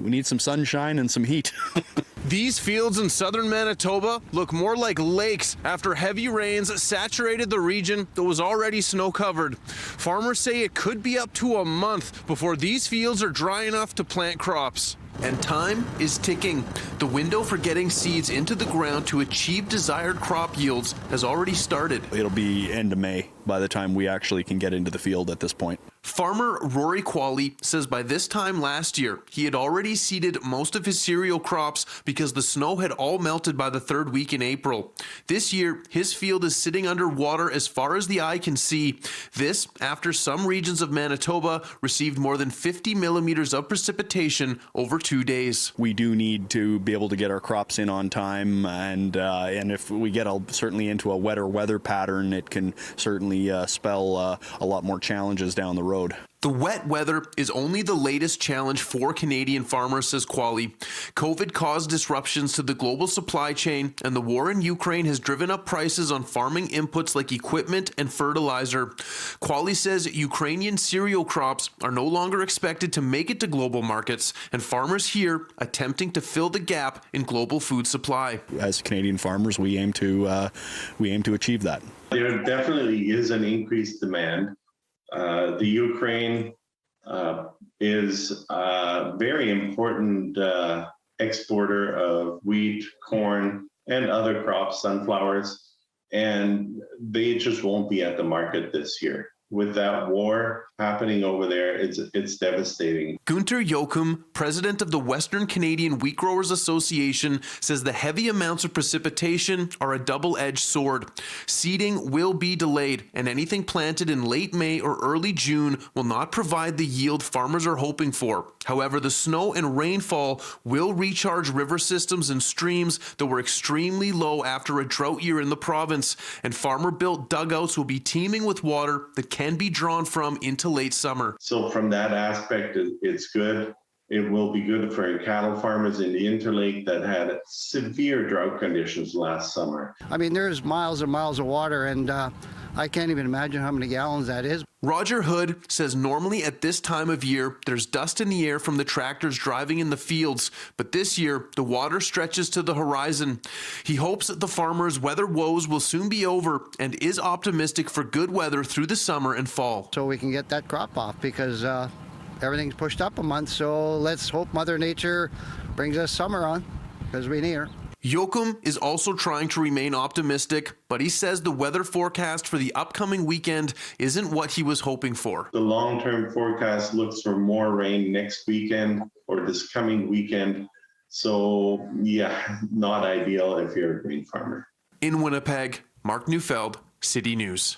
we need some sunshine and some heat. These fields in southern Manitoba look more like lakes after heavy rains saturated the region that was already snow-covered. Farmers say it could be up to a month before these fields are dry enough to plant crops. And time is ticking. The window for getting seeds into the ground to achieve desired crop yields has already started. It'll be end of May by the time we actually can get into the field at this point. Farmer Rory Qualley says by this time last year, he had already seeded most of his cereal crops because the snow had all melted by the third week in April. This year, his field is sitting under water as far as the eye can see. This after some regions of Manitoba received more than 50 millimeters of precipitation over 2 days. We do need to be able to get our crops in on time, and if we get certainly into a wetter weather pattern, it can certainly spell a lot more challenges down the road. The wet weather is only the latest challenge for Canadian farmers, says Qualley. COVID caused disruptions to the global supply chain, and the war in Ukraine has driven up prices on farming inputs like equipment and fertilizer. Qualley says Ukrainian cereal crops are no longer expected to make it to global markets, and farmers here attempting to fill the gap in global food supply. As Canadian farmers, we aim to achieve that. There definitely is an increased demand. The Ukraine is a very important exporter of wheat, corn, and other crops, sunflowers, and they just won't be at the market this year. With that war happening over there, it's devastating. Gunter Jochum, president of the Western Canadian Wheat Growers Association, says the heavy amounts of precipitation are a double-edged sword. Seeding will be delayed, and anything planted in late May or early June will not provide the yield farmers are hoping for. However, the snow and rainfall will recharge river systems and streams that were extremely low after a drought year in the province, and farmer-built dugouts will be teeming with water that can be drawn from into late summer. So from that aspect, it's good. It will be good for cattle farmers in the Interlake that had severe drought conditions last summer. I mean, there's miles and miles of water, and I can't even imagine how many gallons that is. Roger Hood says normally at this time of year, there's dust in the air from the tractors driving in the fields, but this year, the water stretches to the horizon. He hopes that the farmers' weather woes will soon be over and is optimistic for good weather through the summer and fall. So we can get that crop off because everything's pushed up a month, so let's hope Mother Nature brings us summer on because we need her. Jochum is also trying to remain optimistic, but he says the weather forecast for the upcoming weekend isn't what he was hoping for. The long-term forecast looks for more rain next weekend or this coming weekend. So, yeah, not ideal if you're a grain farmer. In Winnipeg, Mark Neufeld, City News.